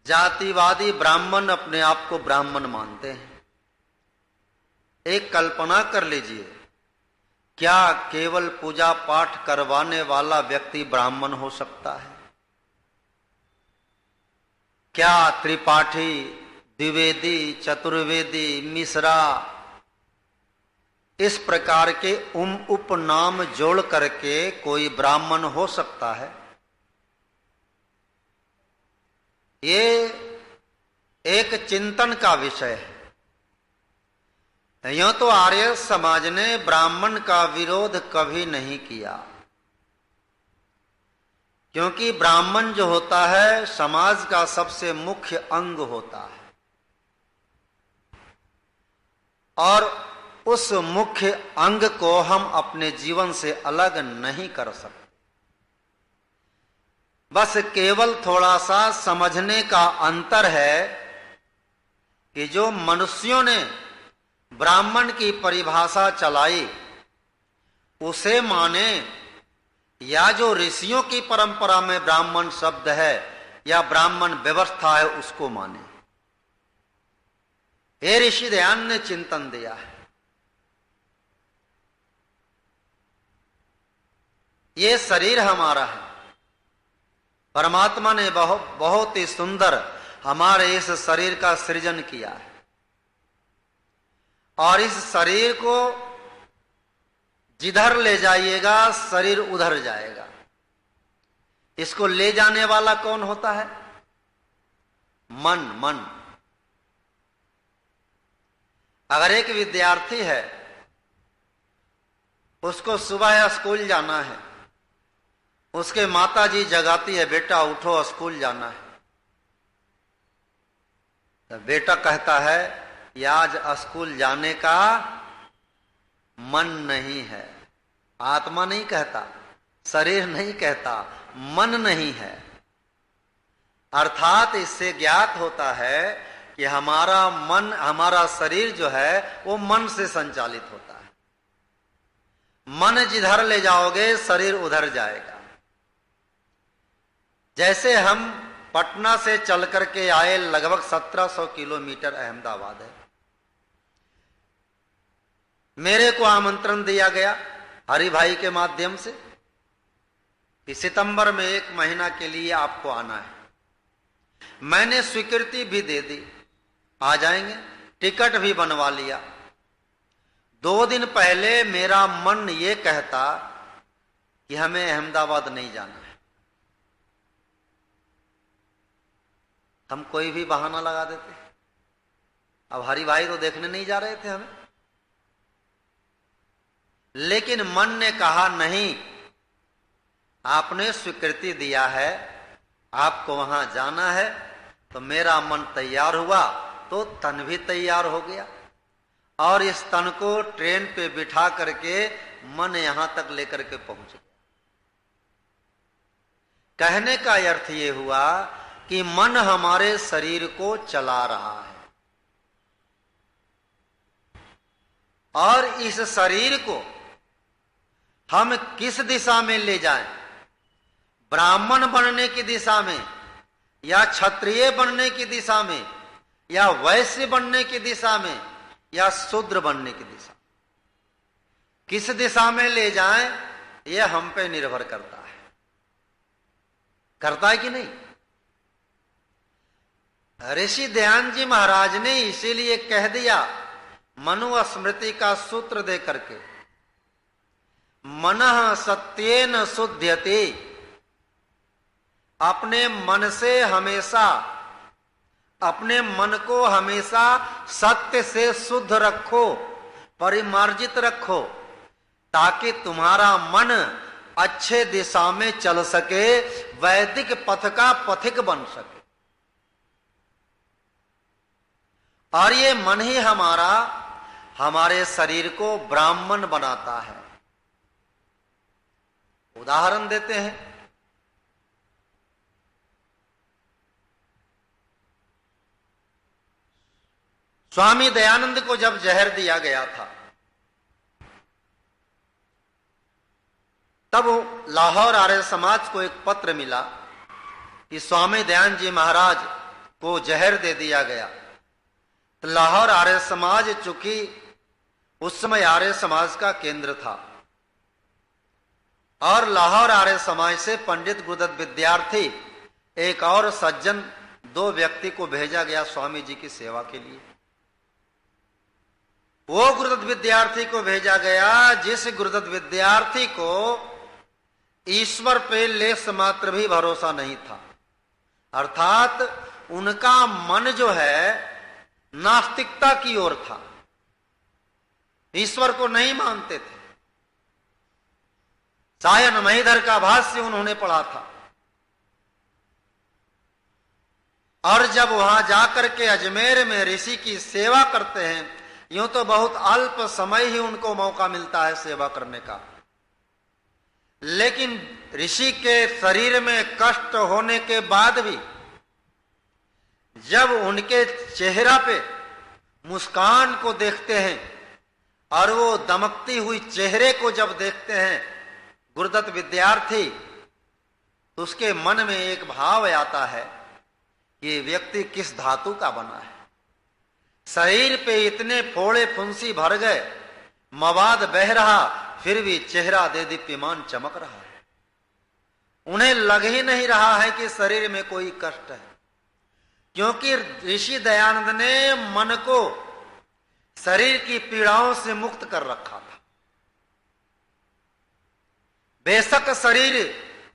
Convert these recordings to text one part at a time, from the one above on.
जातिवादी ब्राह्मण अपने आप को ब्राह्मण मानते हैं। एक कल्पना कर लीजिए, क्या केवल पूजा पाठ करवाने वाला व्यक्ति ब्राह्मण हो सकता है? क्या त्रिपाठी, द्विवेदी, चतुर्वेदी, मिश्रा इस प्रकार के उपनाम जोड़ करके कोई ब्राह्मण हो सकता है? ये एक चिंतन का विषय है। यूं तो आर्य समाज ने ब्राह्मण का विरोध कभी नहीं किया, क्योंकि ब्राह्मण जो होता है समाज का सबसे मुख्य अंग होता है, और उस मुख्य अंग को हम अपने जीवन से अलग नहीं कर सकते। बस केवल थोड़ा सा समझने का अंतर है कि जो मनुष्यों ने ब्राह्मण की परिभाषा चलाई उसे माने, या जो ऋषियों की परंपरा में ब्राह्मण शब्द है या ब्राह्मण व्यवस्था है उसको माने। हे ऋषि दयान ने चिंतन दिया है। ये शरीर हमारा है, परमात्मा ने बहुत ही सुंदर हमारे इस शरीर का सृजन किया है, और इस शरीर को जिधर ले जाइएगा शरीर उधर जाएगा। इसको ले जाने वाला कौन होता है? मन। अगर एक विद्यार्थी है, उसको सुबह स्कूल जाना है, उसके माताजी जगाती है, बेटा उठो स्कूल जाना है, तो बेटा कहता है कि आज स्कूल जाने का मन नहीं है। आत्मा नहीं कहता, शरीर नहीं कहता, मन नहीं है। अर्थात इससे ज्ञात होता है कि हमारा मन, हमारा शरीर जो है वो मन से संचालित होता है। मन जिधर ले जाओगे शरीर उधर जाएगा। जैसे हम पटना से चल करके आए, लगभग 1700 किलोमीटर अहमदाबाद है। मेरे को आमंत्रण दिया गया हरि भाई के माध्यम से कि सितंबर में 1 महीना के लिए आपको आना है। मैंने स्वीकृति भी दे दी, आ जाएंगे, टिकट भी बनवा लिया। 2 दिन पहले मेरा मन ये कहता कि हमें अहमदाबाद नहीं जाना है। हम कोई भी बहाना लगा देते। अब हरि भाई तो देखने नहीं जा रहे थे हमें, लेकिन मन ने कहा नहीं, आपने स्वीकृति दिया है, आपको वहां जाना है। तो मेरा मन तैयार हुआ तो तन भी तैयार हो गया, और इस तन को ट्रेन पे बिठा करके मन यहां तक लेकर के पहुंच गया। कहने का अर्थ ये हुआ कि मन हमारे शरीर को चला रहा है, और इस शरीर को हम किस दिशा में ले जाएं, ब्राह्मण बनने की दिशा में, या क्षत्रिय बनने की दिशा में, या वैश्य बनने की दिशा में, या शूद्र बनने की दिशा, किस दिशा में ले जाएं यह हम पे निर्भर करता है। करता है कि नहीं? ऋषि दयान जी महाराज ने इसीलिए कह दिया मनुस्मृति का सूत्र दे करके, मनः सत्येन शुध्यते। अपने मन से हमेशा, अपने मन को हमेशा सत्य से शुद्ध रखो, परिमार्जित रखो, ताकि तुम्हारा मन अच्छे दिशा में चल सके, वैदिक पथ का पथिक बन सके। और ये मन ही हमारे शरीर को ब्राह्मण बनाता है। उदाहरण देते हैं, स्वामी दयानंद को जब जहर दिया गया था, तब लाहौर आर्य समाज को एक पत्र मिला कि स्वामी दयानंद जी महाराज को जहर दे दिया गया। तो लाहौर आर्य समाज चूंकि उस समय आर्य समाज का केंद्र था और लाहौर आर्य समाज से पंडित गुरुदत्त विद्यार्थी एक और सज्जन 2 व्यक्ति को भेजा गया स्वामी जी की सेवा के लिए। वो गुरुदत्त विद्यार्थी को भेजा गया जिस गुरुदत्त विद्यार्थी को ईश्वर पे लेस मात्र भी भरोसा नहीं था, अर्थात उनका मन जो है नास्तिकता की ओर था, ईश्वर को नहीं मानते थे। सायन महीधर का भाष्य उन्होंने पढ़ा था और जब वहां जाकर के अजमेर में ऋषि की सेवा करते हैं, यूं तो बहुत अल्प समय ही उनको मौका मिलता है सेवा करने का, लेकिन ऋषि के शरीर में कष्ट होने के बाद भी जब उनके चेहरा पे मुस्कान को देखते हैं और वो दमकती हुई चेहरे को जब देखते हैं गुरुदत्त विद्यार्थी, तो उसके मन में एक भाव आता है कि ये व्यक्ति किस धातु का बना है। शरीर पे इतने फोड़े फुंसी भर गए, मवाद बह रहा, फिर भी चेहरा दे दीप्यमान चमक रहा है। उन्हें लग ही नहीं रहा है कि शरीर में कोई कष्ट है, क्योंकि ऋषि दयानंद ने मन को शरीर की पीड़ाओं से मुक्त कर रखा था। बेशक शरीर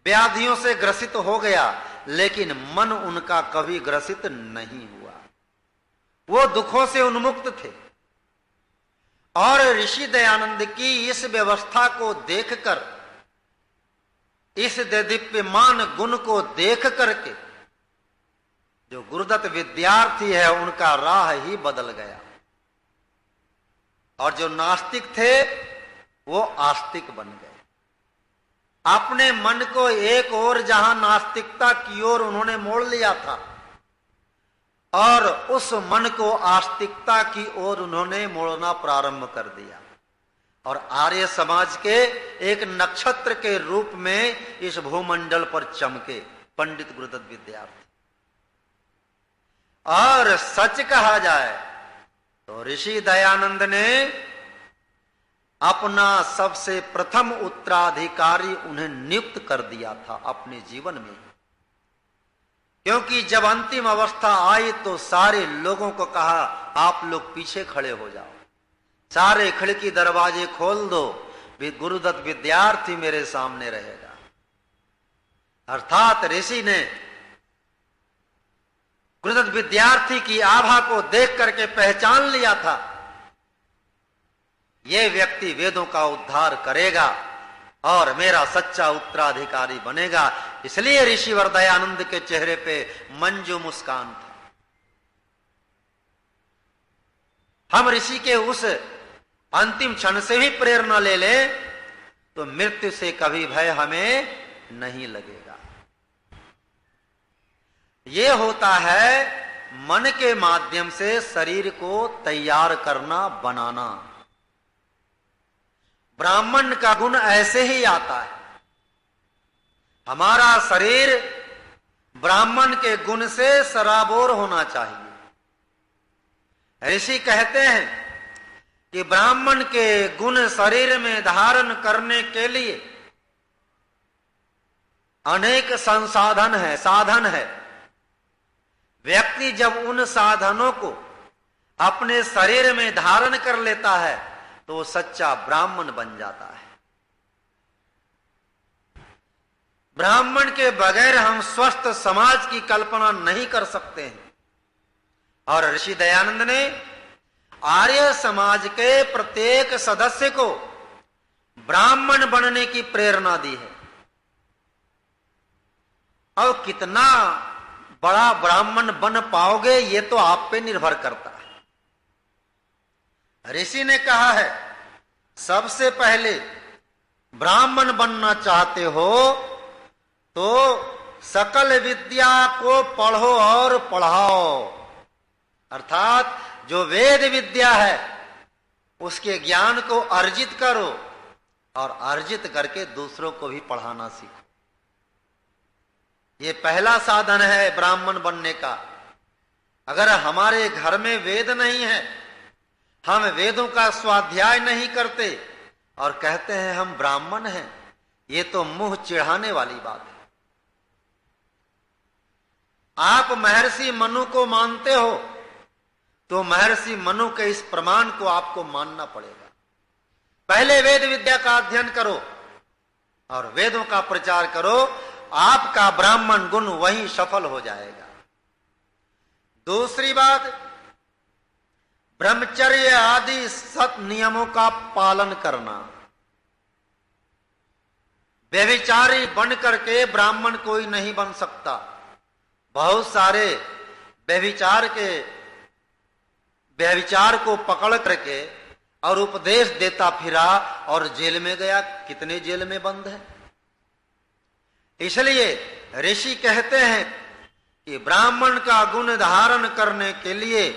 व्याधियों से ग्रसित हो गया, लेकिन मन उनका कभी ग्रसित नहीं हुआ, वो दुखों से उन्मुक्त थे। और ऋषि दयानंद की इस व्यवस्था को देखकर, इस दीप्यमान गुण को देख करके जो गुरुदत्त विद्यार्थी है उनका राह ही बदल गया, और जो नास्तिक थे वो आस्तिक बन गए। अपने मन को एक ओर जहां नास्तिकता की ओर उन्होंने मोड़ लिया था और उस मन को आस्तिकता की ओर उन्होंने मोड़ना प्रारंभ कर दिया, और आर्य समाज के एक नक्षत्र के रूप में इस भूमंडल पर चमके पंडित गुरुदत्त विद्यार्थी। और सच कहा जाए तो ऋषि दयानंद ने अपना सबसे प्रथम उत्तराधिकारी उन्हें नियुक्त कर दिया था अपने जीवन में, क्योंकि जब अंतिम अवस्था आई तो सारे लोगों को कहा आप लोग पीछे खड़े हो जाओ, सारे खिड़की दरवाजे खोल दो, गुरुदत्त विद्यार्थी मेरे सामने रहेगा। अर्थात ऋषि ने गुरुदत्त विद्यार्थी की आभा को देख करके पहचान लिया था, यह व्यक्ति वेदों का उद्धार करेगा और मेरा सच्चा उत्तराधिकारी बनेगा। इसलिए ऋषिवर दयानंद के चेहरे पे मंजू मुस्कान था। हम ऋषि के उस अंतिम क्षण से भी प्रेरणा ले ले तो मृत्यु से कभी भय हमें नहीं लगेगा। यह होता है मन के माध्यम से शरीर को तैयार करना, बनाना। ब्राह्मण का गुण ऐसे ही आता है। हमारा शरीर ब्राह्मण के गुण से सराबोर होना चाहिए। ऋषि कहते हैं कि ब्राह्मण के गुण शरीर में धारण करने के लिए अनेक संसाधन है, साधन है। व्यक्ति जब उन साधनों को अपने शरीर में धारण कर लेता है तो वो सच्चा ब्राह्मण बन जाता है। ब्राह्मण के बगैर हम स्वस्थ समाज की कल्पना नहीं कर सकते हैं। और ऋषि दयानंद ने आर्य समाज के प्रत्येक सदस्य को ब्राह्मण बनने की प्रेरणा दी है। और कितना बड़ा ब्राह्मण बन पाओगे ये तो आप पे निर्भर करता है। ऋषि ने कहा है सबसे पहले ब्राह्मण बनना चाहते हो तो सकल विद्या को पढ़ो और पढ़ाओ। अर्थात जो वेद विद्या है उसके ज्ञान को अर्जित करो और अर्जित करके दूसरों को भी पढ़ाना सीखो। ये पहला साधन है ब्राह्मण बनने का। अगर हमारे घर में वेद नहीं है, हम वेदों का स्वाध्याय नहीं करते और कहते हैं हम ब्राह्मण हैं, ये तो मुंह चिढ़ाने वाली बात है। आप महर्षि मनु को मानते हो तो महर्षि मनु के इस प्रमाण को आपको मानना पड़ेगा। पहले वेद विद्या का अध्ययन करो और वेदों का प्रचार करो, आपका ब्राह्मण गुण वहीं सफल हो जाएगा। दूसरी बात, ब्रह्मचर्य आदि सत नियमों का पालन करना। व्यभिचारी बन करके ब्राह्मण कोई नहीं बन सकता। बहुत सारे व्यभिचार को पकड़ करके और उपदेश देता फिरा और जेल में गया। कितने जेल में बंद है। इसलिए ऋषि कहते हैं कि ब्राह्मण का गुण धारण करने के लिए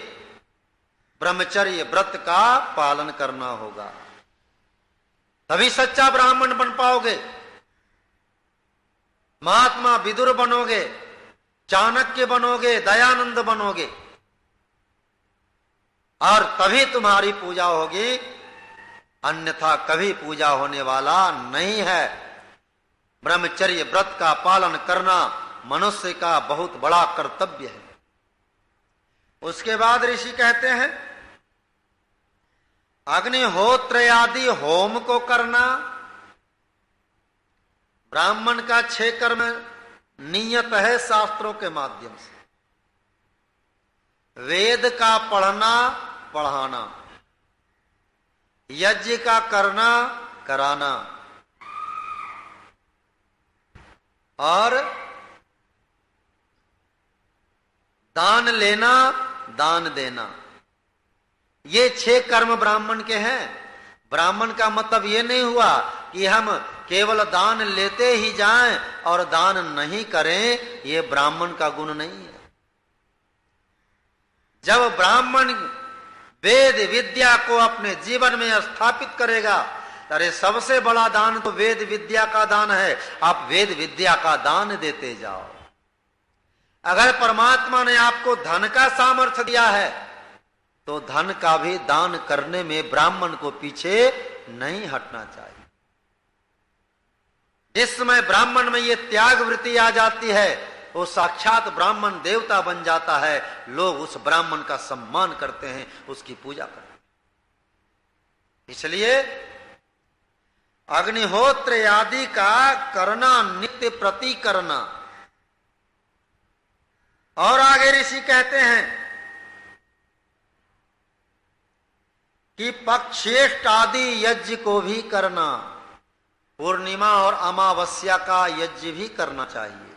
ब्रह्मचर्य व्रत का पालन करना होगा, तभी सच्चा ब्राह्मण बन पाओगे। महात्मा विदुर बनोगे, चाणक्य बनोगे, दयानंद बनोगे और तभी तुम्हारी पूजा होगी, अन्यथा कभी पूजा होने वाला नहीं है। ब्रह्मचर्य व्रत का पालन करना मनुष्य का बहुत बड़ा कर्तव्य है। उसके बाद ऋषि कहते हैं अग्निहोत्र आदि होम को करना। ब्राह्मण का 6 कर्म नियत है शास्त्रों के माध्यम से। वेद का पढ़ना पढ़ाना, यज्ञ का करना कराना और दान लेना दान देना, ये 6 कर्म ब्राह्मण के हैं। ब्राह्मण का मतलब ये नहीं हुआ कि हम केवल दान लेते ही जाएं और दान नहीं करें, ये ब्राह्मण का गुण नहीं है। जब ब्राह्मण वेद विद्या को अपने जीवन में स्थापित करेगा, अरे सबसे बड़ा दान तो वेद विद्या का दान है, आप वेद विद्या का दान देते जाओ। अगर परमात्मा ने आपको धन का सामर्थ्य दिया है तो धन का भी दान करने में ब्राह्मण को पीछे नहीं हटना चाहिए। जिस समय ब्राह्मण में ये त्याग वृत्ति आ जाती है, वो साक्षात ब्राह्मण देवता बन जाता है। लोग उस ब्राह्मण का सम्मान करते हैं, उसकी पूजा करते हैं। इसलिए अग्निहोत्र आदि का करना नित्य प्रति करना। और आगे ऋषि कहते हैं कि पक्षेष्ट आदि यज्ञ को भी करना। पूर्णिमा और अमावस्या का यज्ञ भी करना चाहिए,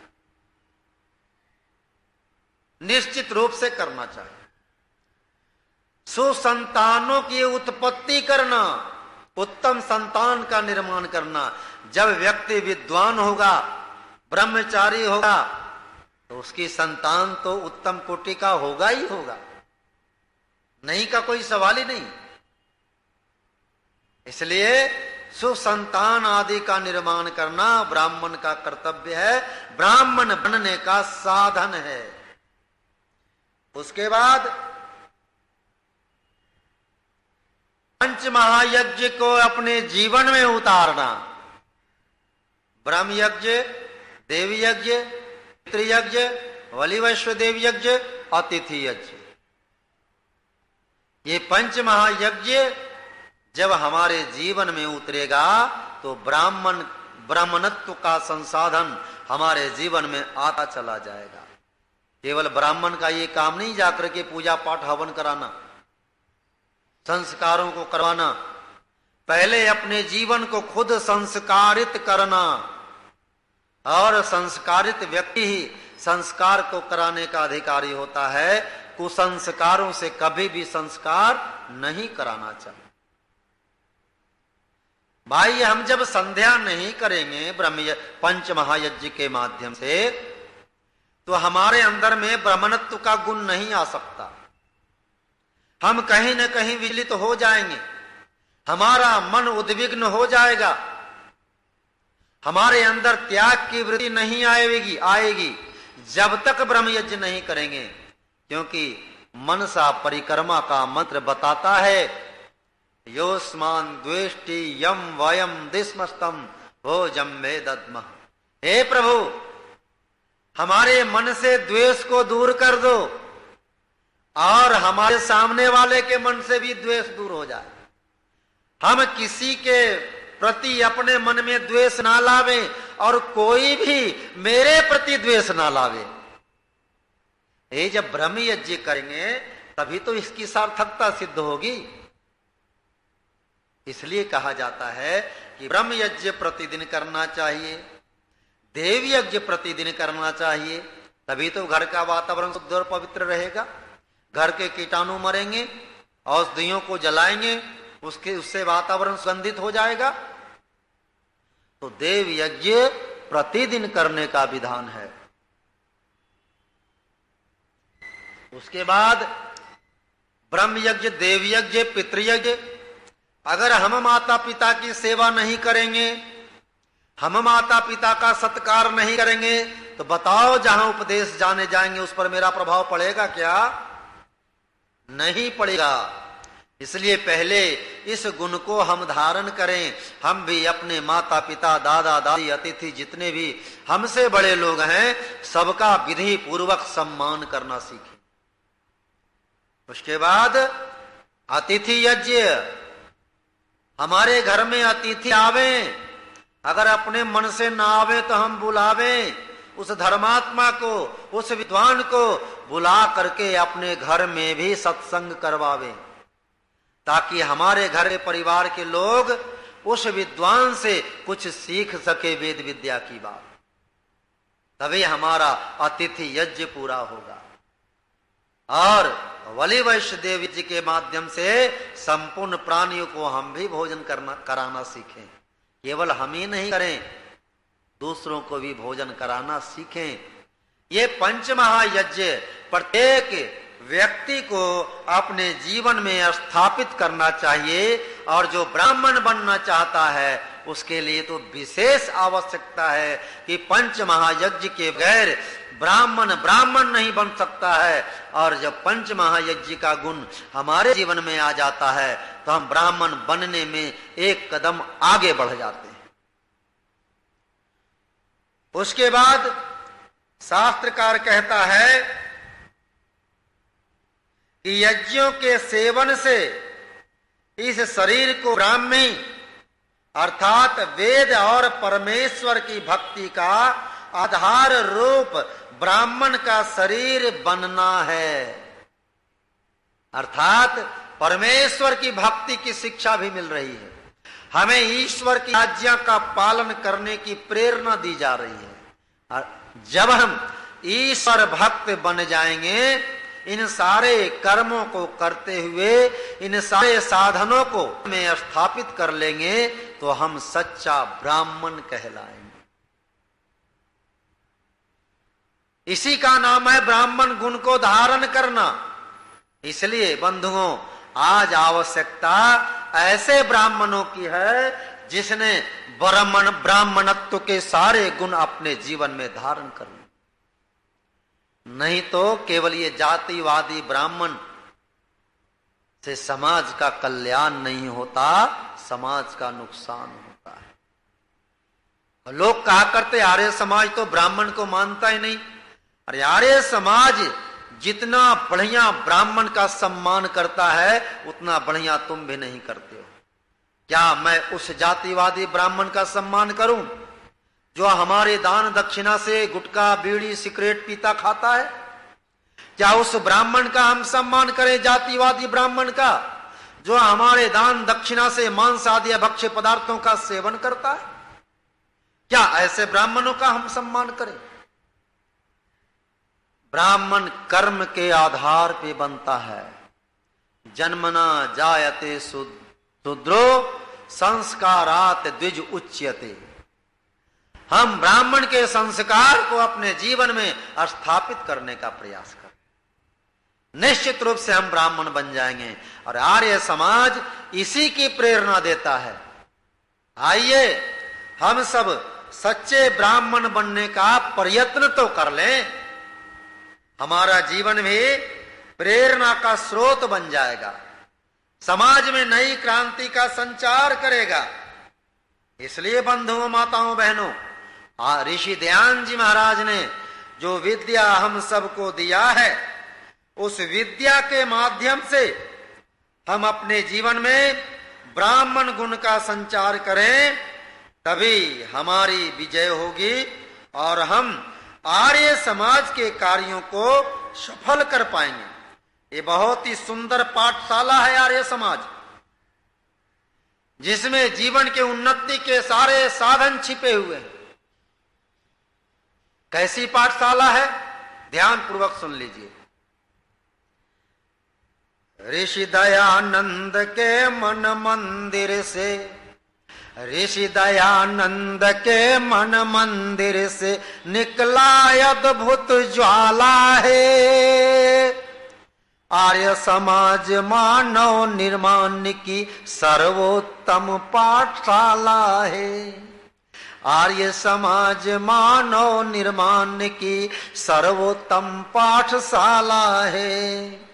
निश्चित रूप से करना चाहिए। सुसंतानों की उत्पत्ति करना, उत्तम संतान का निर्माण करना। जब व्यक्ति विद्वान होगा, ब्रह्मचारी होगा, तो उसकी संतान तो उत्तम कोटि का होगा ही होगा, नहीं का कोई सवाल ही नहीं। इसलिए सुसंतान आदि का निर्माण करना ब्राह्मण का कर्तव्य है, ब्राह्मण बनने का साधन है। उसके बाद पंच महायज्ञ को अपने जीवन में उतारना। ब्रह्म यज्ञ, देवी यज्ञ, पितृयज्ञ, बलि वैश्वदेव यज्ञ, अतिथि यज्ञ, ये पंच महायज्ञ जब हमारे जीवन में उतरेगा तो ब्राह्मणत्व का संसाधन हमारे जीवन में आता चला जाएगा। केवल ब्राह्मण का ये काम नहीं जाकर के पूजा पाठ हवन कराना, संस्कारों को करवाना। पहले अपने जीवन को खुद संस्कारित करना, और संस्कारित व्यक्ति ही संस्कार को कराने का अधिकारी होता है। कुसंस्कारों से कभी भी संस्कार नहीं कराना चाहिए। भाई, हम जब संध्या नहीं करेंगे पंच महायज्ञ के माध्यम से, तो हमारे अंदर में ब्राह्मणत्व का गुण नहीं आ सकता। हम कहीं न कहीं विचलित हो जाएंगे, हमारा मन उद्विग्न हो जाएगा, हमारे अंदर त्याग की वृत्ति नहीं आएगी। जब तक ब्रह्म यज्ञ नहीं करेंगे, क्योंकि मनसा परिक्रमा का मंत्र बताता है, योस्मान द्वेष्टि यम वयम दिस्मस्तम भोजम में दद्मः। हे प्रभु, हमारे मन से द्वेष को दूर कर दो और हमारे सामने वाले के मन से भी द्वेष दूर हो जाए। हम किसी के प्रति अपने मन में द्वेष ना लावें और कोई भी मेरे प्रति द्वेष ना लावे। ये जब ब्रह्म यज्ञ करेंगे तभी तो इसकी सार्थकता सिद्ध होगी। इसलिए कहा जाता है कि ब्रह्म यज्ञ प्रतिदिन करना चाहिए, देव यज्ञ प्रतिदिन करना चाहिए, तभी तो घर का वातावरण शुद्ध और पवित्र रहेगा। घर के कीटाणु मरेंगे, औषधियों को जलाएंगे, उससे वातावरण सुगंधित हो जाएगा। तो देव यज्ञ प्रतिदिन करने का विधान है। उसके बाद ब्रह्म यज्ञ, देव यज्ञ, पितृयज्ञ। अगर हम माता पिता की सेवा नहीं करेंगे, हम माता पिता का सत्कार नहीं करेंगे, तो बताओ जहां उपदेश जाने जाएंगे उस पर मेरा प्रभाव पड़ेगा क्या? नहीं पड़ेगा। इसलिए पहले इस गुण को हम धारण करें। हम भी अपने माता पिता, दादा दादी, अतिथि जितने भी हमसे बड़े लोग हैं, सबका विधि पूर्वक सम्मान करना सीखें। उसके बाद अतिथि यज्ञ। हमारे घर में अतिथि आवे, अगर अपने मन से ना आवे तो हम बुलावें उस धर्मात्मा को, उस विद्वान को बुला करके अपने घर में भी सत्संग करवावें, ताकि हमारे घर के परिवार के लोग उस विद्वान से कुछ सीख सके वेद विद्या की बात। तभी हमारा अतिथि यज्ञ पूरा होगा। और बलि वैश्य देव जी के माध्यम से संपूर्ण प्राणियों को हम भी भोजन कराना सीखें। केवल हम ही नहीं करें, दूसरों को भी भोजन कराना सीखें। ये पंच महायज्ञ प्रत्येक व्यक्ति को अपने जीवन में स्थापित करना चाहिए। और जो ब्राह्मण बनना चाहता है उसके लिए तो विशेष आवश्यकता है कि पंच महायज्ञ के बगैर ब्राह्मण नहीं बन सकता है। और जब पंच महायज्ञ का गुण हमारे जीवन में आ जाता है तो हम ब्राह्मण बनने में एक कदम आगे बढ़ जाते हैं। उसके बाद शास्त्रकार कहता है कि यज्ञों के सेवन से इस शरीर को ब्राह्मी अर्थात वेद और परमेश्वर की भक्ति का आधार रूप ब्राह्मण का शरीर बनना है। अर्थात परमेश्वर की भक्ति की शिक्षा भी मिल रही है। हमें ईश्वर की आज्ञा का पालन करने की प्रेरणा दी जा रही है। और जब हम ईश्वर भक्त बन जाएंगे, इन सारे कर्मों को करते हुए इन सारे साधनों को में स्थापित कर लेंगे, तो हम सच्चा ब्राह्मण कहलाएंगे। इसी का नाम है ब्राह्मण गुण को धारण करना। इसलिए बंधुओं, आज आवश्यकता ऐसे ब्राह्मणों की है जिसने ब्राह्मणत्व के सारे गुण अपने जीवन में धारण कर लिए। नहीं तो केवल ये जातिवादी ब्राह्मण से समाज का कल्याण नहीं होता, समाज का नुकसान होता है। लोग कहा करते आर्य समाज तो ब्राह्मण को मानता ही नहीं। अरे आर्य समाज जितना बढ़िया ब्राह्मण का सम्मान करता है उतना बढ़िया तुम भी नहीं करते हो। क्या मैं उस जातिवादी ब्राह्मण का सम्मान करूं जो हमारे दान दक्षिणा से गुटखा बीड़ी सिगरेट पीता खाता है? क्या उस ब्राह्मण का हम सम्मान करें, जातिवादी ब्राह्मण का जो हमारे दान दक्षिणा से मांस आदि भक्ष्य पदार्थों का सेवन करता है? क्या ऐसे ब्राह्मणों का हम सम्मान करें? ब्राह्मण कर्म के आधार पे बनता है। जन्मना जायते शूद्रो संस्कारात द्विज उच्यते। हम ब्राह्मण के संस्कार को अपने जीवन में स्थापित करने का प्रयास करें, निश्चित रूप से हम ब्राह्मण बन जाएंगे। और आर्य समाज इसी की प्रेरणा देता है। आइए हम सब सच्चे ब्राह्मण बनने का प्रयत्न तो कर लें। हमारा जीवन भी प्रेरणा का स्रोत बन जाएगा, समाज में नई क्रांति का संचार करेगा। इसलिए बंधुओं, माताओं, बहनों, ऋषि दयान जी महाराज ने जो विद्या हम सबको दिया है, उस विद्या के माध्यम से हम अपने जीवन में ब्राह्मण गुण का संचार करें, तभी हमारी विजय होगी और हम आर्य समाज के कार्यों को सफल कर पाएंगे। ये बहुत ही सुंदर पाठशाला है आर्य समाज, जिसमें जीवन के उन्नति के सारे साधन छिपे हुए हैं। कैसी पाठशाला है, ध्यान पूर्वक सुन लीजिए। ऋषि दयानंद के मन मंदिर से, ऋषि दयानंद के मन मंदिर से निकला अद्भुत ज्वाला है। आर्य समाज मानव निर्माण की सर्वोत्तम पाठशाला है। आर्य समाज मानव निर्माण की सर्वोत्तम पाठशाला है।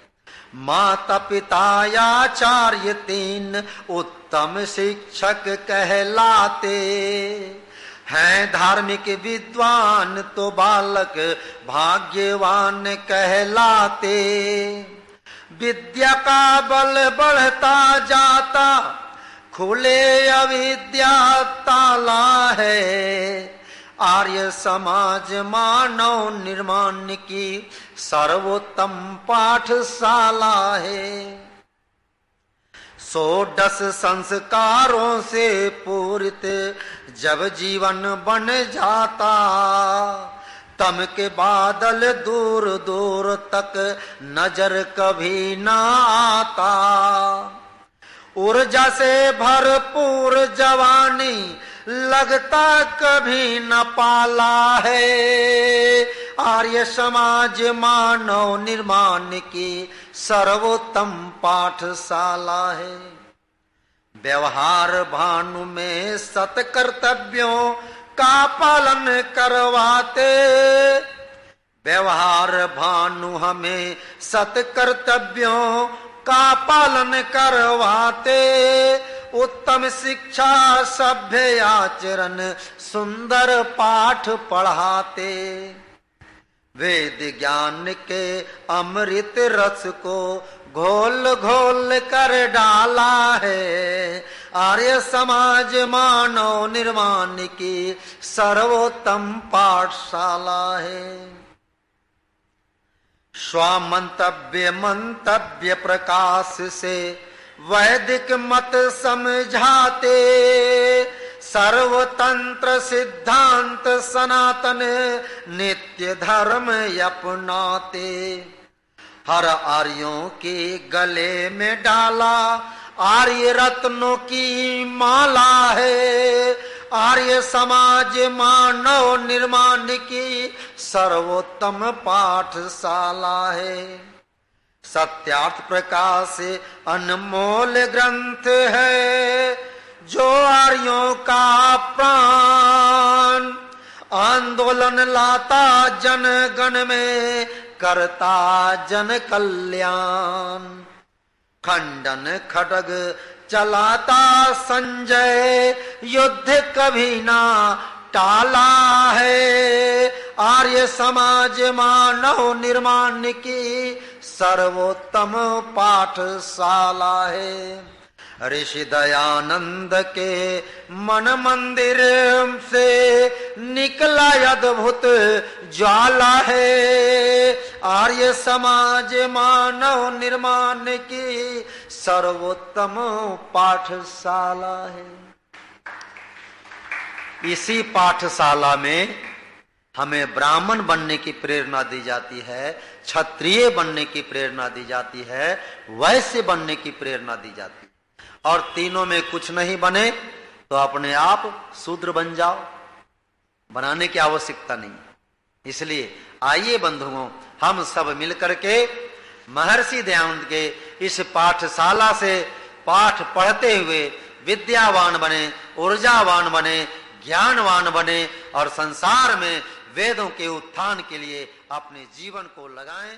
माता पिता आचार्य तीन उत्तम शिक्षक कहलाते हैं। धार्मिक विद्वान तो बालक भाग्यवान कहलाते। विद्या का बल बढ़ता जाता, खुले अविद्या ताला है। आर्य समाज मानव निर्माण की सर्वोत्तम पाठशाला है। 110 संस्कारों से पूरित जब जीवन बन जाता, तम के बादल दूर दूर तक नजर कभी ना आता। ऊर्जा से भरपूर जवानी लगता कभी न पाला है। आर्य समाज मानव निर्माण की सर्वोत्तम पाठशाला है। व्यवहार भानु में सत कर्तव्यों का पालन करवाते। व्यवहार भानु हमें सत कर्तव्यों का पालन करवाते। उत्तम शिक्षा सभ्य आचरण सुंदर पाठ पढ़ाते। वेद ज्ञान के अमृत रस को घोल घोल कर डाला है। आर्य समाज मानव निर्माण की सर्वोत्तम पाठशाला है। स्वमंतव्य मंतव्य प्रकाश से वैदिक मत समझाते। सर्वतंत्र सिद्धांत सनातन नित्य धर्म अपनाते। हर आर्यों के गले में डाला आर्य रत्नों की माला है। आर्य समाज मानव निर्माण की सर्वोत्तम पाठशाला है। सत्यार्थ प्रकाश अनमोल ग्रंथ है, जो आर्यों का प्राण। आंदोलन लाता जन गण में, करता जन कल्याण। खंडन खड्ग चलाता संजय, युद्ध कभी ना टाला है। आर्य समाज मानव निर्माण की सर्वोत्तम पाठशाला है। ऋषि दयानंद के मन मंदिर से निकला अद्भुत ज्वाला है। आर्य समाज मानव निर्माण की सर्वोत्तम पाठशाला है। इसी पाठशाला में हमें ब्राह्मण बनने की प्रेरणा दी जाती है, क्षत्रिय बनने की प्रेरणा दी जाती है, वैश्य बनने की प्रेरणा दी जाती है। और तीनों में कुछ नहीं बने तो अपने आप शूद्र बन जाओ, बनाने की आवश्यकता नहीं। इसलिए आइए बंधुओं, हम सब मिलकर के महर्षि दयानंद के इस पाठशाला से पाठ पढ़ते हुए विद्यावान बने, ऊर्जावान बने, ज्ञानवान बने और संसार में वेदों के उत्थान के लिए अपने जीवन को लगाएं।